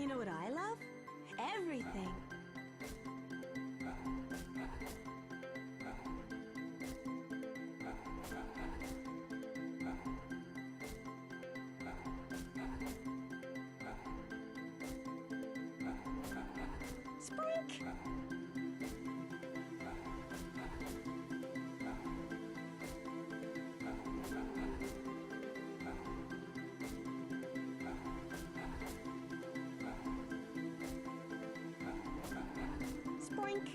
You know what I love? Everything. Sprink! Sprink!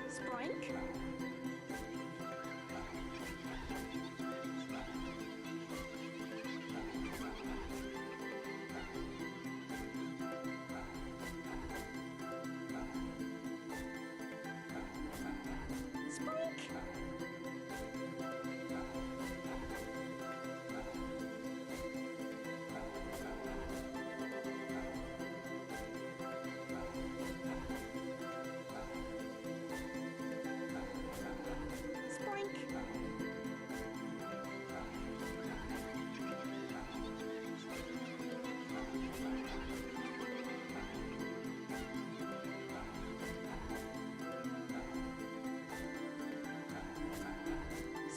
Sprink! Sprink! Sprink!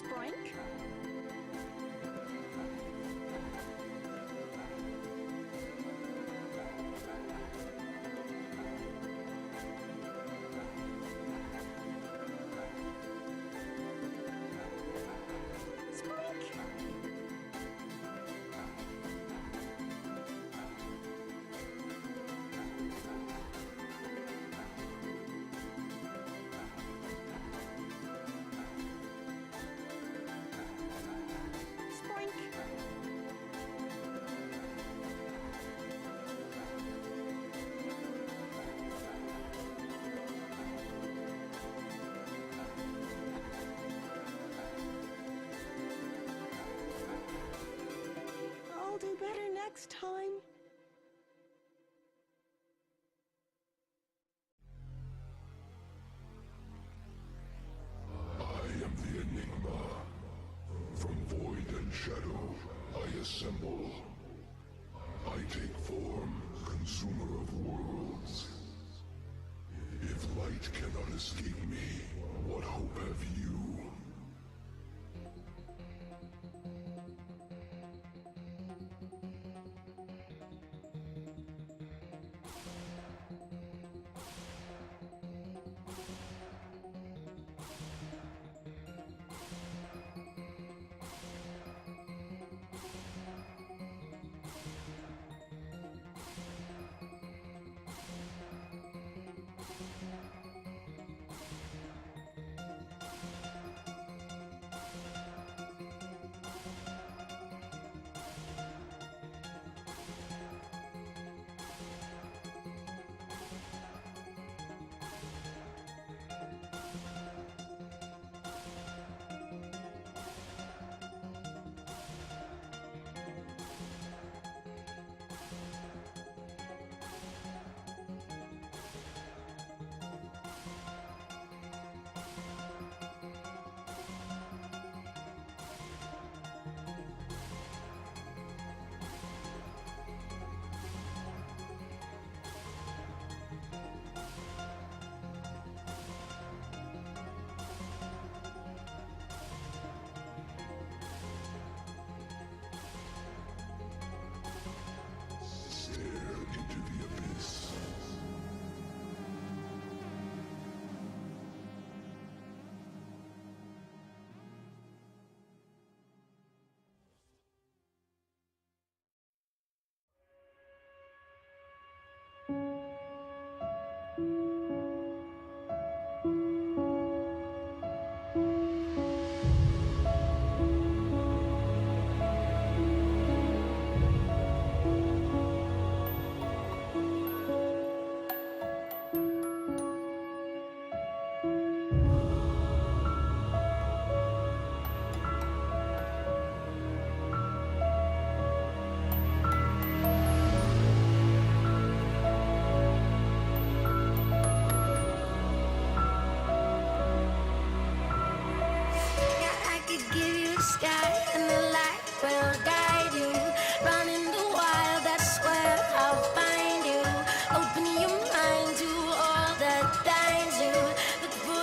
Sprink! Sprink! Sprink! I'll do better next time. I am the enigma. From void and shadow, I assemble. I take form, consumer of worlds. If light cannot escape me, what hope have you?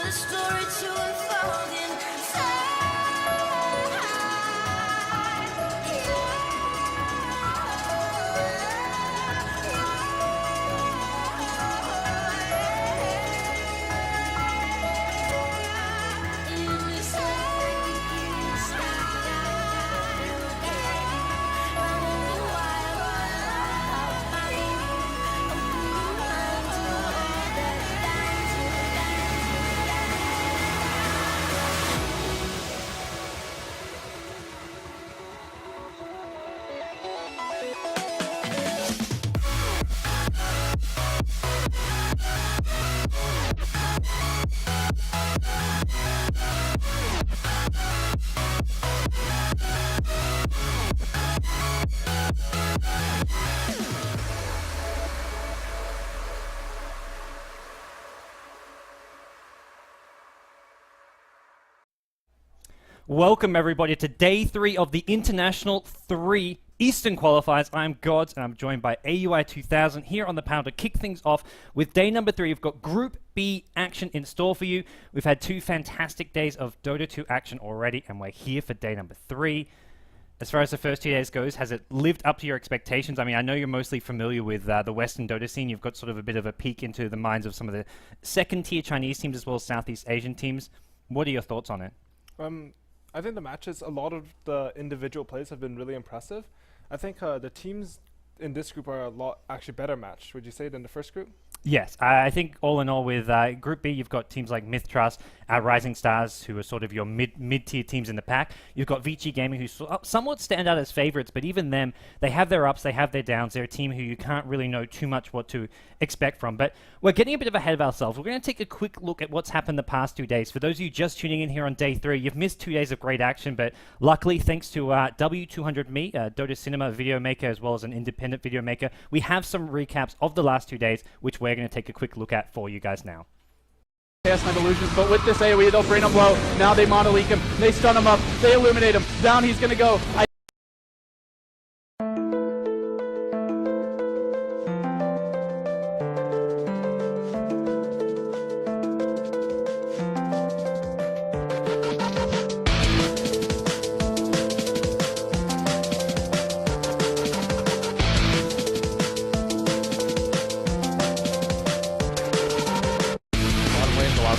the story to unfold inside. Welcome everybody to day 3 of the International 3 Eastern Qualifiers. I'm Gods and I'm joined by AUI 2000 here on the panel to kick things off with day number 3. We've got Group B action in store for you. We've had 2 fantastic days of Dota 2 action already and we're here for day number 3. As far as the first 2 days goes, has it lived up to your expectations? I mean, I know you're mostly familiar with the Western Dota scene. You've got sort of a bit of a peek into the minds of some of the second-tier Chinese teams as well as Southeast Asian teams. What are your thoughts on it? I think the matches, a lot of the individual plays have been really impressive. I think the teams in this group are a lot actually better matched, would you say, than the first group? Yes, I think all in all with Group B, you've got teams like MiTH.Trust, Rising Stars, who are sort of your mid-tier teams in the pack. You've got Vici Gaming, who somewhat stand out as favorites, but even them, they have their ups, they have their downs. They're a team who you can't really know too much what to expect from. But we're getting a bit of ahead of ourselves. We're going to take a quick look at what's happened the past 2 days. For those of you just tuning in here on day 3, you've missed 2 days of great action, but luckily, thanks to W200Me, Dota Cinema video maker, as well as an independent video maker, we have some recaps of the last 2 days, which we're going to take a quick look at for you guys now. Cast illusions, but with this AoE, they'll bring him low. Now they mono-leak him, they stun him up, they illuminate him. Down he's gonna go.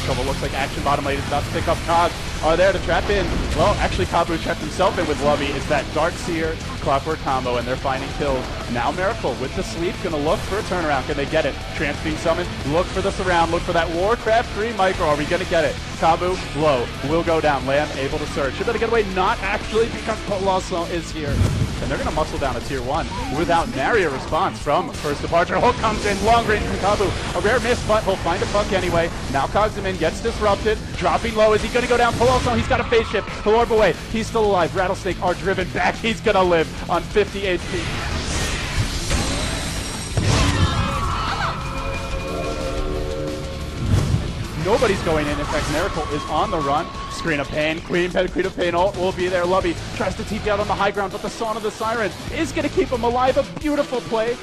Trouble. Looks like Action bottom lane is about to pick up. Cog are there to trap in. Well, actually, Kabu trapped himself in with Lubby. It's that Darkseer Clockwork combo, and they're finding kills. Now Miracle with the sleep, gonna look for a turnaround. Can they get it? Trance being summoned. Look for the surround. Look for that Warcraft 3 micro. Are we gonna get it? Kabu low. Will go down. Lamb able to surge. Should be able to get away. Not actually, because Colossal is here. And they're going to muscle down a tier 1 without nary a response from First Departure. Hook comes in, long range from Kabu. A rare miss, but he'll find a puck anyway. Now cogs him in, gets disrupted. Dropping low. Is he going to go down? Colossal, he's got a phase shift. He'll orb away. He's still alive. Rattlesnake are driven back. He's going to live on 50 HP. Nobody's going in. In fact, Miracle is on the run. Screen of Pain, Queen of Pain ult will be there. Lubby tries to TP out on the high ground, but the Song of the Siren is going to keep him alive. A beautiful play.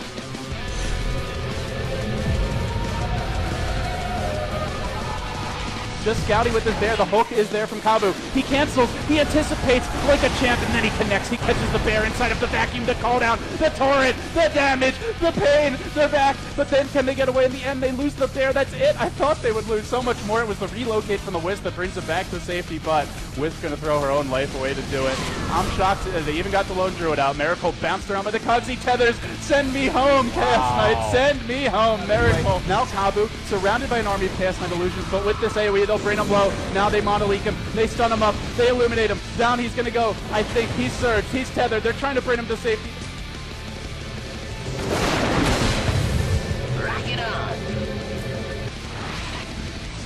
Just scouting with his bear. The hook is there from Kabu. He cancels. He anticipates like a champ, and then he connects. He catches the bear inside of the vacuum. The call down, the torrent, the damage, the pain. They're back, but then can they get away in the end? They lose the bear. That's it. I thought they would lose so much more. It was the relocate from the Wisp that brings it back to safety, but Wisp going to throw her own life away to do it. I'm shocked. They even got the lone druid out. Miracle bounced around by the cogs. He tethers. Send me home, Chaos Knight. Send me home, Miracle. Now Kabu surrounded by an army of Chaos Knight illusions, but with this AoE, they'll bring him low. Now they mono-leak him. They stun him up. They illuminate him. Down he's going to go. I think he's surged. He's tethered. They're trying to bring him to safety. Rock it on.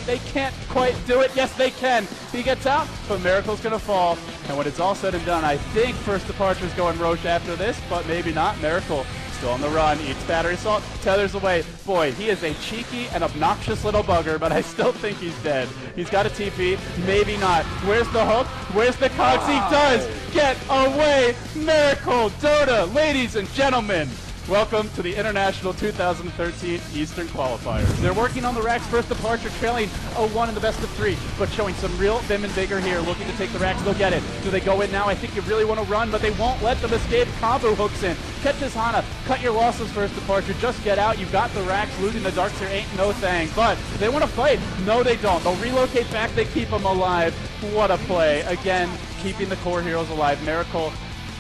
They can't quite do it. Yes, they can. He gets out, but Miracle's going to fall. And when it's all said and done, I think First Departure's going Roche after this, but maybe not. Miracle still on the run, eats battery assault, tethers away. Boy, he is a cheeky and obnoxious little bugger, but I still think he's dead. He's got a TP, maybe not. Where's the hook? Where's the cogs? He does get away. Miracle Dota, ladies and gentlemen. Welcome to the International 2013 Eastern Qualifiers. They're working on the Rax first departure, trailing 0-1 in the best of 3, but showing some real vim and vigor here, looking to take the Rax. They'll get it. Do they go in now? I think you really want to run, but they won't let them escape. Combo hooks in. Catches Hana. Cut your losses first departure. Just get out. You've got the Rax. Losing the Darks here ain't no thing. But they want to fight. No, they don't. They'll relocate back. They keep them alive. What a play. Again, keeping the core heroes alive. Miracle.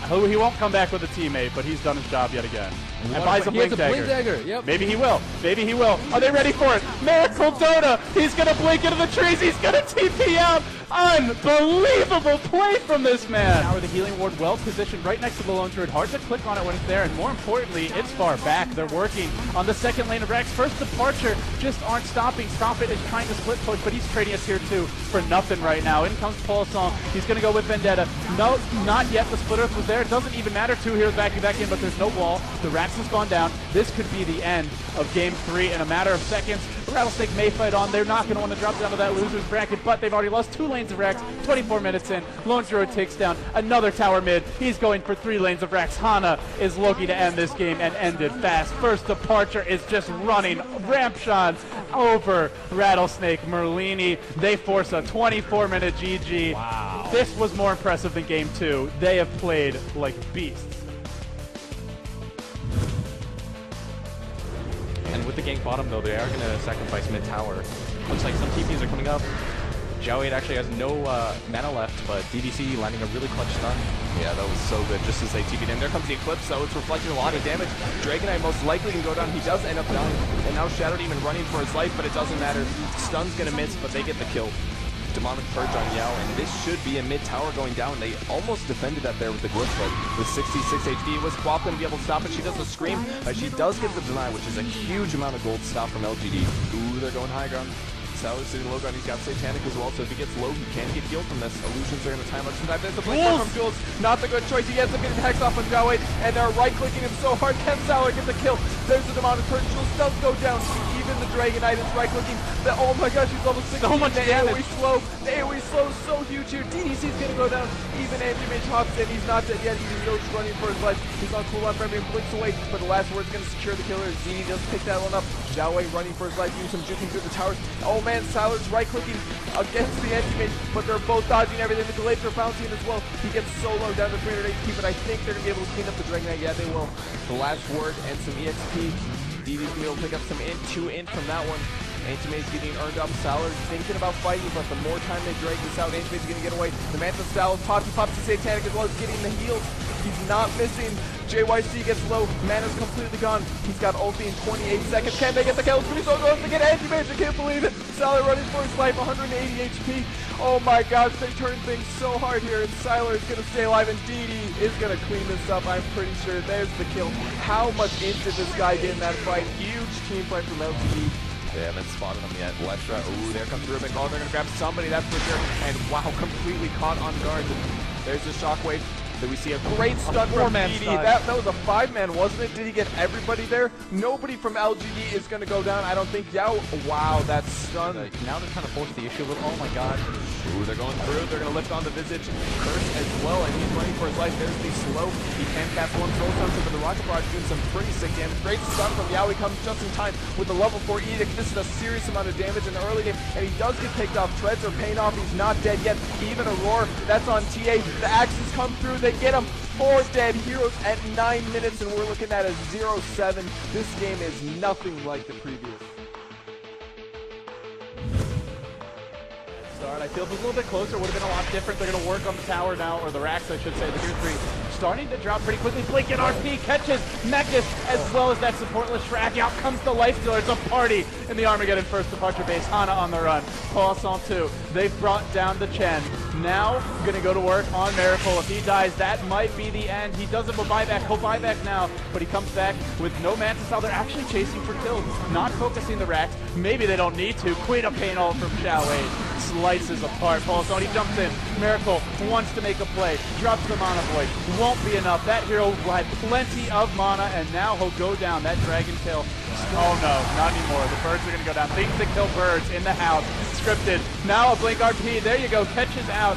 He won't come back with a teammate, but he's done his job yet again. And buys a blink dagger. Yep. Maybe he will. Maybe he will. Are they ready for it? Miracle Dota. He's going to blink into the trees. He's going to TP out. Unbelievable play from this man. Now with the healing ward well positioned right next to the lone druid. Hard to click on it when it's there, and more importantly, it's far back. They're working on the second lane of Rax. First departure just aren't stopping. Stompit is trying to split push, but he's trading us here too for nothing right now. In comes Paulson. He's going to go with Vendetta. No, not yet. The split earth was there. It doesn't even matter. 2 heroes backing back in, but there's no wall. The Rax has gone down. This could be the end of game 3 in a matter of seconds. Rattlesnake may fight on. They're not going to want to drop down to that loser's bracket, but they've already lost 2 lanes of Rax. 24 minutes in. Lone Druid takes down another tower mid. He's going for 3 lanes of Rax. Hana is looking to end this game and end it fast. First departure is just running ramp shots over Rattlesnake. Merlini, they force a 24-minute GG. Wow. This was more impressive than game 2. They have played like beasts. And with the gank bottom, though, they are going to sacrifice mid tower. Looks like some TPs are coming up. Xiao 8 actually has no mana left, but DDC landing a really clutch stun. Yeah, that was so good, just as they TP'd in. There comes the Eclipse, though. It's reflecting a lot of damage. Dragonite most likely can go down. He does end up dying. And now Shadow Demon running for his life, but it doesn't matter. Stun's going to miss, but they get the kill. Demonic Purge on Yao, and this should be a mid-tower going down. They almost defended that there with the Glyph, but with 66 HP, was Quap going to be able to stop it? She does a scream. She does get the deny, which is a huge amount of gold stop from LGD. Ooh, they're going high ground. Salar sitting low ground. He's got Satanic as well, so if he gets low, he can get healed from this. Illusions are going to time out some time. There's the blink from Jules. Not the good choice. He ends up getting Hex off on Jawade, and they're right-clicking him so hard. Can Salar get the kill? There's the Demonic Purge. Jules does go down. Even the Dragonite is right-clicking. Oh my gosh, he's level 6. So much damage. AoE slow. The AoE slow is so huge here. DDC's going to go down. Even Anti-Mage hops in. He's not dead yet. He's running for his life. He's on cooldown for everything. Blinks away, but the last word's going to secure the killer. Zini does pick that one up. Jawade running for his life. Doing some juking through the towers. Oh man, Salar's right-clicking against the Anti-Mage, but they're both dodging everything. The delayed are bouncing as well. He gets so low down to 300 HP, but I think they're going to be able to clean up the Dragonite. Yeah, they will. The last word and some EXP. DD's going to be able to pick up some int, 2 int from that one. Anti-Mage's getting earned up. Salar thinking about fighting, but the more time they drag this out, Anti-Mage's going to get away. The Manta Salar pops the Satanic as well as getting the heals. He's not missing. JYC gets low. Mana's completely gone. He's got ulti in 28 seconds. Can they get the kill? He's so close to get Anti-Mage. I can't believe it. Salar running for his life. 180 HP. Oh my gosh, they turn things so hard here, and Salar is going to stay alive, and DD is going to clean this up. I'm pretty sure. There's the kill. How much int did this guy get in that fight? Huge team fight from LTD. They haven't spotted him yet. Lestra, ooh, there comes Rubik. Oh, they're going to grab somebody, that's for sure. And wow, completely caught on guard. There's the shockwave. Then we see a great stun from DD. That was a 5-man, wasn't it? Did he get everybody there? Nobody from LGD is going to go down. I don't think Yao. Wow, that stun. Now they're trying to force the issue a little. Oh my god. Ooh, they're going through. They're going to lift on the Visage. Curse as well, and he's running for his life. There's the slow. He can cast one soul stun, but the Rocket Barrage doing some pretty sick damage. Great stun from Yao. He comes just in time with the level 4 Edict. This is a serious amount of damage in the early game, and he does get picked off. Treads are paying off. He's not dead yet. Even a roar. That's on TA. The axes come through. They get him. 4 dead heroes at 9 minutes, and we're looking at a 0-7. This game is nothing like the previous. Start. I feel if it was a little bit closer, would have been a lot different. They're going to work on the tower now, or the Rax, I should say, the tier 3. Starting to drop pretty quickly. Blink and RP catches Magnus, as well as that supportless Shrek. Out comes the Life Stealer. It's a party in the Armageddon first departure base. Hana on the run. Paulson 2. They've brought down the Chen. Now, going to go to work on Miracle. If he dies, that might be the end. He does have a buyback. He'll buy back now, but he comes back with no Mantis Style. They're actually chasing for kills, not focusing the Rax. Maybe they don't need to. Queen of Pain all from Xiao 8. Slices apart. Paulson, he jumps in. Miracle wants to make a play. Drops the Mana Void. Won't be enough. That hero had plenty of mana, and now he'll go down. That dragon kill. Oh no, not anymore. The birds are going to go down. Things that kill birds in the house. Scripted. Now a Blink RP. There you go. Catches out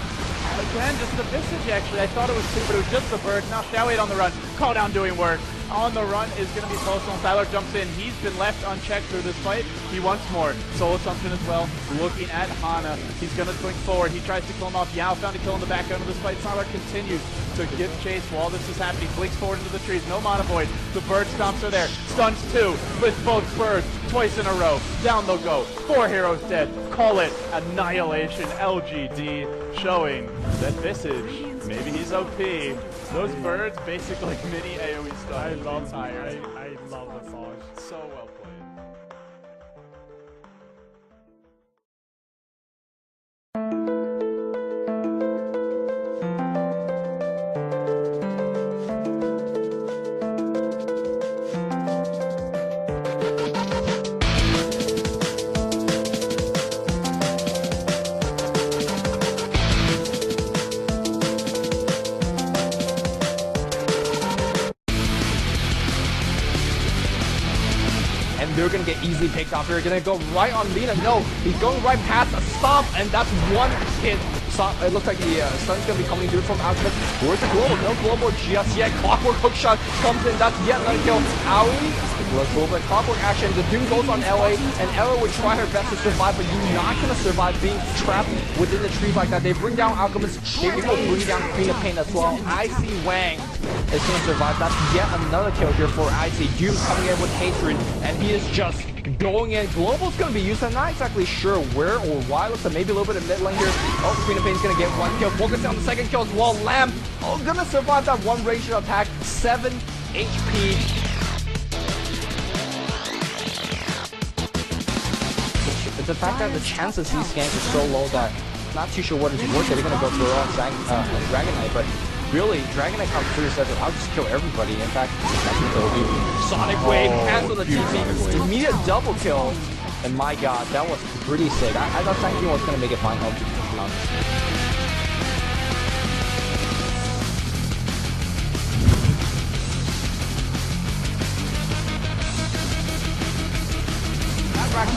Again, just the Visage actually. I thought it was 2, but it was just the Bird. Now Xiaowei on the run. Call down doing work. On the run is going to be Postal. Tyler jumps in. He's been left unchecked through this fight. He wants more. Soul Assumption as well. Looking at Hana. He's going to swing forward. He tries to kill him off. Yao found a kill in the background of this fight. Tyler continues to give chase while this is happening. Blinks forward into the trees. No Mana Void. The Bird stomps are there. Stuns 2 with both Birds twice in a row. Down they'll go. 4 heroes dead. Call it Annihilation. LGD showing that Visage, maybe he's OP. Those Birds basically mini AoE stun. I love the song. So well played. And they're going to get easily picked off. They're going to go right on Lina. No, he's going right past a stomp, and that's one hit. It looks like the stun's going to be coming through from Alchemist. Where's the global? No global just yet. Clockwork hook shot comes in. That's yet another kill. Aoi, let's go over Clockwork action. The Doom goes on LA, and LA would try her best to survive, but you're not going to survive being trapped within the trees like that. They bring down Alchemist. They will bring down Queen of Pain as well. Icy Wang is going to survive. That's yet another kill here for Icy. Doom coming in with hatred, and he is just going in. Global's going to be used. I'm not exactly sure where or why. Looks like maybe a little bit of mid lane here. Oh, Queen of Pain's going to get one kill. Focus on the second kill as well. Lamb, going to survive that one ranged attack. 7 HP. It's the fact that the chances these ganks are so low that I'm not too sure what is worth it. They're going to go for Dragon Knight, but really, Dragon Knight comes through and says, I'll just kill everybody. In fact, Sonic Wave cancel the TP. Immediate double kill. And my god, that was pretty sick. I thought Sanky was going to make it fine.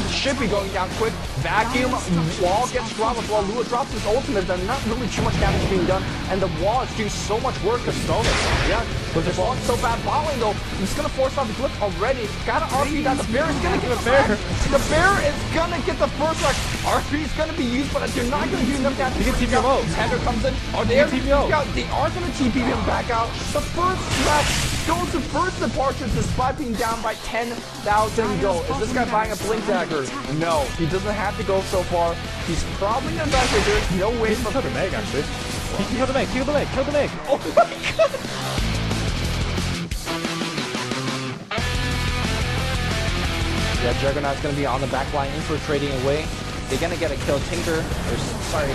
Should be going down quick. Vacuum, wall gets dropped as well. Lua drops his ultimate, and not really too much damage being done. And the wall is doing so much work to stone it. Yeah, but the wall is so bad. Bottling though, he's gonna force out the glyph already. Gotta RP that. The bear is gonna get the bear. The bear is gonna get the first like RP is gonna be used, but they're not gonna do enough damage. You can TP him out. Tender comes in. Are they TP him out? They are gonna TP him back out. The first match goes to first departure despite being down by 10,000 gold. Is this guy buying a blink dagger? No, he doesn't have to go so far. He's probably gonna back there. There's no way for the Meg actually. He can kill the Meg, kill the Meg, kill the Meg. Oh my god! Yeah, Juggernaut's gonna be on the back line, infiltrating away. They're gonna get a kill. Tinker, or sorry,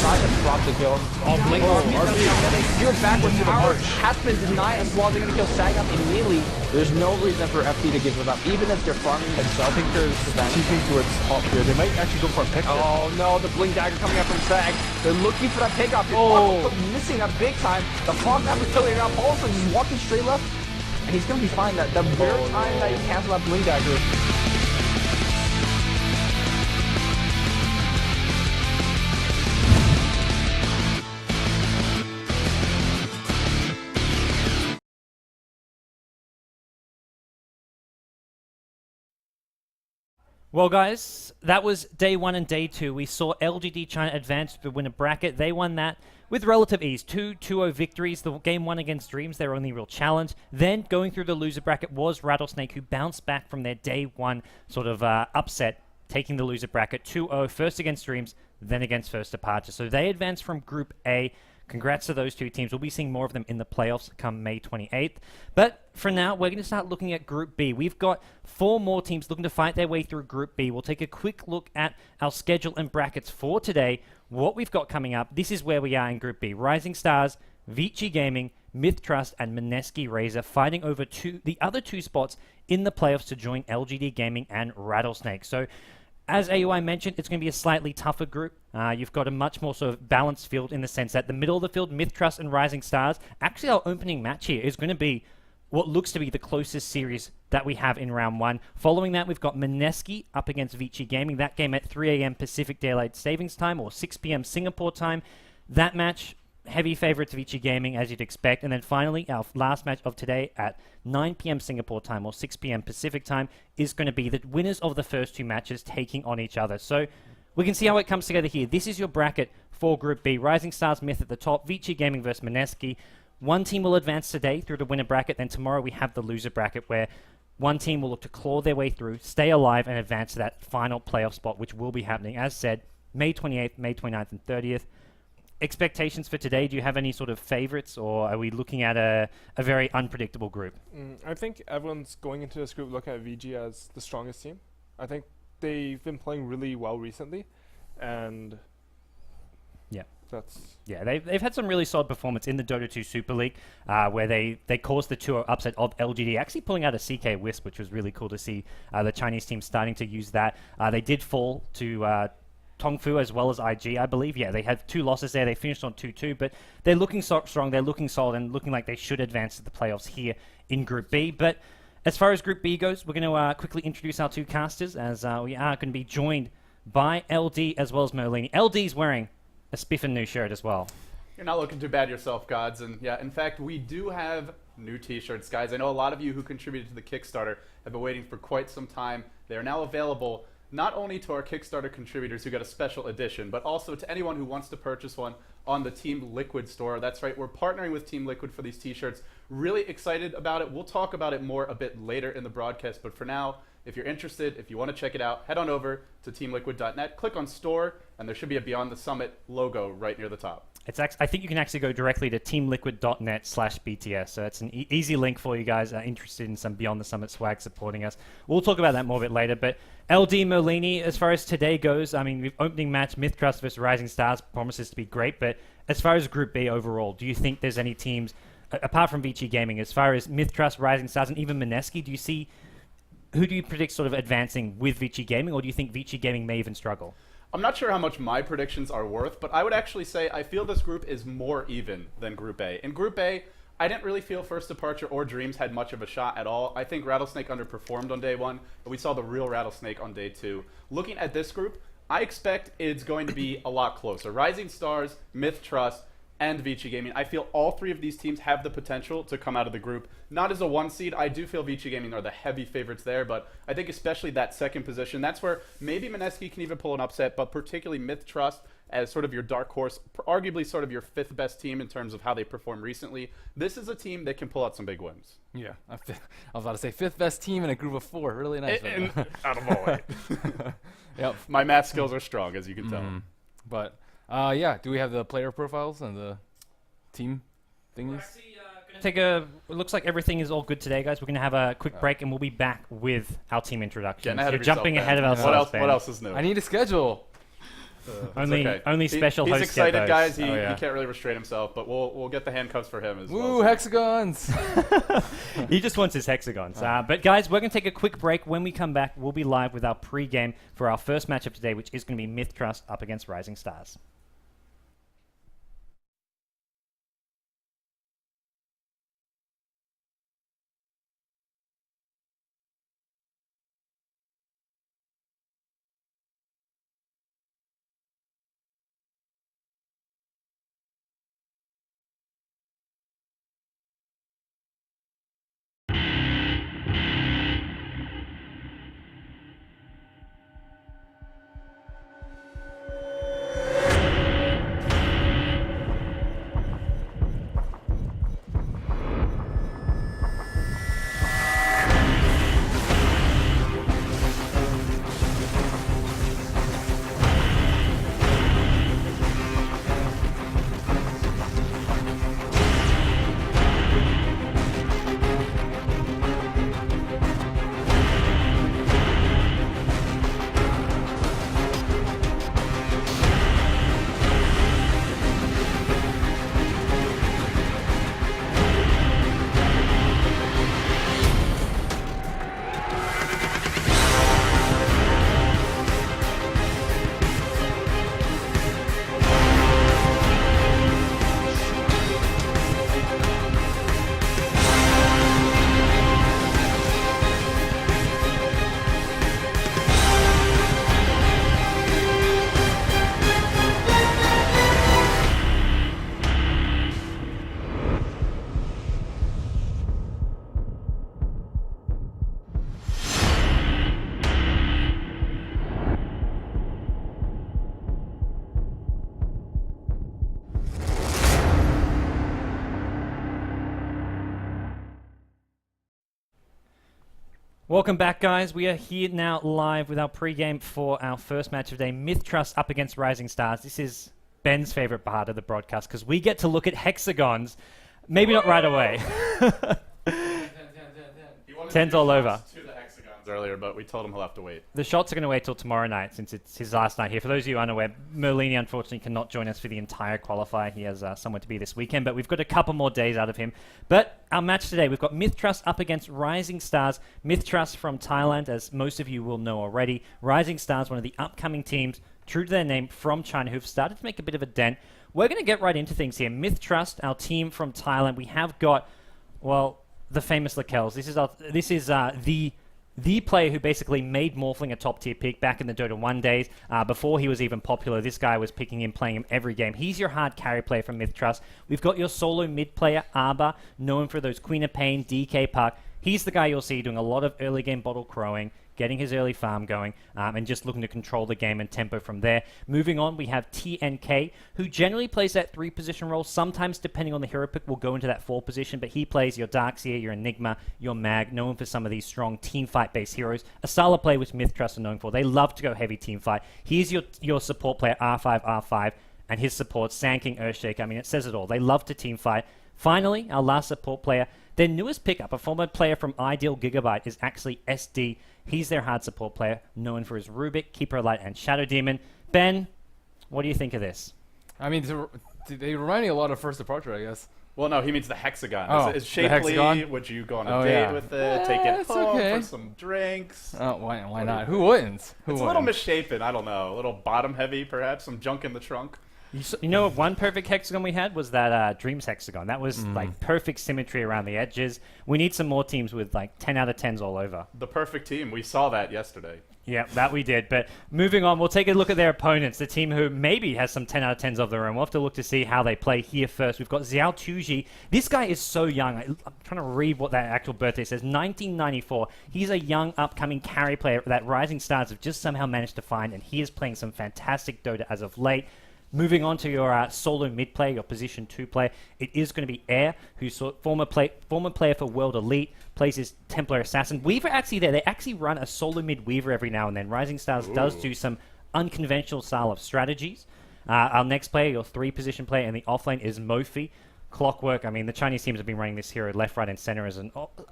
Sasha dropped the kill. Oh, Blink RP gonna steer backwards to the march. Has been denied as well. They're gonna kill Sagan immediately. There's no reason for FD to give it up, even if they're farming themselves. Tinker's TPing towards top here. They might actually go for a pick. Oh no, the Blink Dagger coming out from Sag. They're looking for that pickup. Oh, missing that big time. The Fog Snap is killing it out. Also just walking straight left, and he's gonna be fine. That the very time that he cancels that Blink Dagger. Well, guys, that was day 1 and day 2. We saw LGD China advance to win a bracket. They won that with relative ease. 2-2-0 victories. The game 1 against Dreams, their only real challenge. Then, going through the loser bracket was Rattlesnake, who bounced back from their day 1 sort of upset, taking the loser bracket 2-0, first against Dreams, then against First Departure. So they advanced from Group A. Congrats to those two teams. We'll be seeing more of them in the playoffs come May 28th. But for now, we're going to start looking at Group B. We've got 4 more teams looking to fight their way through Group B. We'll take a quick look at our schedule and brackets for today, what we've got coming up. This is where we are in Group B. Rising Stars, Vici Gaming, MiTH.Trust, and Mineski Razor fighting over the other 2 spots in the playoffs to join LGD Gaming and Rattlesnake. So, as AUI mentioned, it's going to be a slightly tougher group. You've got a much more sort of balanced field in the sense that the middle of the field, MiTH.Trust and Rising Stars, actually our opening match here is going to be what looks to be the closest series that we have in round 1. Following that, we've got Mineski up against Vici Gaming. That game at 3 a.m. Pacific Daylight Savings Time or 6 p.m. Singapore time. That match, heavy favourites Vici Gaming, as you'd expect. And then finally, our last match of today at 9 p.m. Singapore time or 6 p.m. Pacific time is going to be the winners of the first two matches taking on each other. So we can see how it comes together here. This is your bracket for Group B. Rising Stars Myth at the top, Vici Gaming versus Mineski. One team will advance today through the winner bracket. Then tomorrow we have the loser bracket where one team will look to claw their way through, stay alive, and advance to that final playoff spot, which will be happening, as said, May 28th, May 29th, and 30th. Expectations for today, do you have any sort of favorites, or are we looking at a very unpredictable group? I think everyone's going into this group looking at VG as the strongest team. I think they've been playing really well recently, and yeah, they've had some really solid performance in the Dota 2 Super League, where they caused the 2-0 upset of LGD, actually pulling out a CK Wisp, which was really cool to see the Chinese team starting to use that. They did fall to Tongfu as well as IG, I believe. Yeah, they had 2 losses there. They finished on 2-2, but they're looking strong, they're looking solid, and looking like they should advance to the playoffs here in Group B. But as far as Group B goes, we're going to quickly introduce our two casters, as we are going to be joined by LD as well as Merlini. LD's wearing a spiffin' new shirt as well. You're not looking too bad yourself, Gods. And yeah, in fact, we do have new t-shirts, guys. I know a lot of you who contributed to the Kickstarter have been waiting for quite some time. They are now available not only to our Kickstarter contributors who got a special edition, but also to anyone who wants to purchase one on the Team Liquid store. That's right, we're partnering with Team Liquid for these t-shirts. Really excited about it. We'll talk about it more a bit later in the broadcast, but for now, if you're interested, if you want to check it out, head on over to teamliquid.net, click on store, and there should be a Beyond the Summit logo right near the top. I think you can actually go directly to teamliquid.net/BTS. So it's an easy link for you guys interested in some Beyond the Summit swag supporting us. We'll talk about that more a bit later. But LD Merlini, as far as today goes, I mean, the opening match, MiTH.Trust versus Rising Stars, promises to be great. But as far as Group B overall, do you think there's any teams, apart from Vici Gaming, as far as MiTH.Trust, Rising Stars, and even Mineski, who do you predict sort of advancing with Vici Gaming, or do you think Vici Gaming may even struggle? I'm not sure how much my predictions are worth, but I would actually say I feel this group is more even than Group A. In Group A, I didn't really feel First Departure or Dreams had much of a shot at all. I think Rattlesnake underperformed on day 1, but we saw the real Rattlesnake on day 2. Looking at this group, I expect it's going to be a lot closer. Rising Stars, MiTH.Trust, and Vici Gaming. I feel all 3 of these teams have the potential to come out of the group. Not as a 1 seed. I do feel Vici Gaming are the heavy favorites there, but I think especially that second position, that's where maybe Mineski can even pull an upset, but particularly MiTH.Trust as sort of your dark horse, arguably sort of your 5th best team in terms of how they performed recently. This is a team that can pull out some big wins. Yeah, I was about to say 5th best team in a group of 4. Really nice. Out of all 8. Yep. My math skills are strong, as you can tell. But yeah, do we have the player profiles and the team thingies? It looks like everything is all good today, guys. We're going to have a quick break, and we'll be back with our team introductions. You're jumping ahead of ourselves. What else is new? I need a schedule. Only special hosts. He's excited, get guys. those. He can't really restrain himself, but we'll get the handcuffs for him as well. Woo, hexagons! He just wants his hexagons. But guys, we're going to take a quick break. When we come back, we'll be live with our pre-game for our first matchup today, which is going to be MiTH.Trust up against Rising Stars. Welcome back, guys. We are here now live with our pregame for our first match of the day, MiTH.Trust up against Rising Stars. This is Ben's favorite part of the broadcast because we get to look at hexagons. Maybe not right away. 10's all over. To the hexagons earlier, but we told him he'll have to wait. The shots are going to wait till tomorrow night since it's his last night here. For those of you unaware, Merlini unfortunately cannot join us for the entire qualifier. He has somewhere to be this weekend, but we've got a couple more days out of him. But our match today, we've got MiTH.Trust up against Rising Stars. MiTH.Trust from Thailand, as most of you will know already. Rising Stars, one of the upcoming teams, true to their name, from China, who've started to make a bit of a dent. We're going to get right into things here. MiTH.Trust, our team from Thailand, we have got, well, the famous Lakels. This is the player who basically made Morphling a top tier pick back in the Dota 1 days. Before he was even popular, this guy was picking him, playing him every game. He's your hard carry player from MiTH.Trust. We've got your solo mid player, Arbor, known for those Queen of Pain, DK Puck. He's the guy you'll see doing a lot of early game bottle crowing, getting his early farm going, and just looking to control the game and tempo from there. Moving on, we have TNK, who generally plays that 3 position role. Sometimes, depending on the hero pick, will go into that 4 position, but he plays your Darkseer, your Enigma, your Mag, known for some of these strong team fight-based heroes. A style of play which MiTH.Trust are known for. They love to go heavy team fight. He's your support player, R5, and his support, Sand King, Earthshaker. I mean, it says it all. They love to team fight. Finally, our last support player, their newest pickup, a former player from Ideal Gigabyte, is actually SD. He's their hard support player, known for his Rubik, Keeper of Light, and Shadow Demon. Ben, what do you think of this? I mean, they remind me a lot of First Departure, I guess. Well, no, he means the hexagon. Oh, It's the shapely. hexagon? Would you go on a date with it? Take it it's home okay. for some drinks? Oh, why not? Who wouldn't? It's a little misshapen. I don't know. A little bottom heavy, perhaps. Some junk in the trunk. You know, one perfect hexagon we had was that Dreams hexagon. That was like perfect symmetry around the edges. We need some more teams with like 10 out of 10s all over. The perfect team. We saw that yesterday. Yeah, that we did. But moving on, we'll take a look at their opponents, the team who maybe has some 10 out of 10s of their own. We'll have to look to see how they play here first. We've got Xiao Tuji. This guy is so young. I'm trying to read what that actual birthday says. 1994. He's a young, upcoming carry player that Rising Stars have just somehow managed to find, and he is playing some fantastic Dota as of late. Moving on to your solo mid player, your position 2 player, it is going to be Air, who's former player for World Elite, plays his Templar Assassin. Weaver actually there. They actually run a solo mid Weaver every now and then. Rising Stars does do some unconventional style of strategies. Our next player, your 3 position player in the offlane, is Mofi. Clockwork, I mean, the Chinese teams have been running this hero left, right, and center as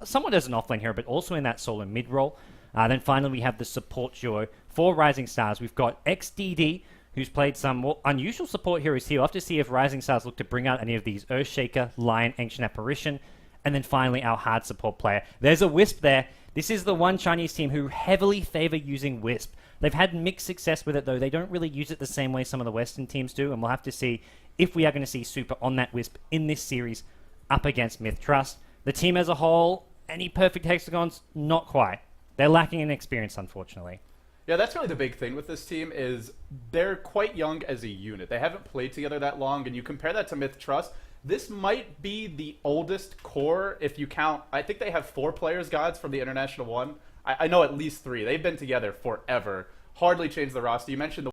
somewhat as an offlane hero, but also in that solo mid role. Then finally, we have the support duo for Rising Stars. We've got XDD, who's played some more unusual support heroes here. We'll have to see if Rising Stars look to bring out any of these Earthshaker, Lion, Ancient Apparition, and then finally our hard support player. There's a Wisp there. This is the one Chinese team who heavily favor using Wisp. They've had mixed success with it, though. They don't really use it the same way some of the Western teams do, and we'll have to see if we are going to see Super on that Wisp in this series up against MiTH.Trust. The team as a whole, any perfect hexagons? Not quite. They're lacking in experience, unfortunately. Yeah, that's really the big thing with this team is they're quite young as a unit. They haven't played together that long, and you compare that to MiTH.Trust, this might be the oldest core if you count. I think they have 4 players, gods, from the International 1. I know at least 3. They've been together forever. Hardly changed the roster. You mentioned the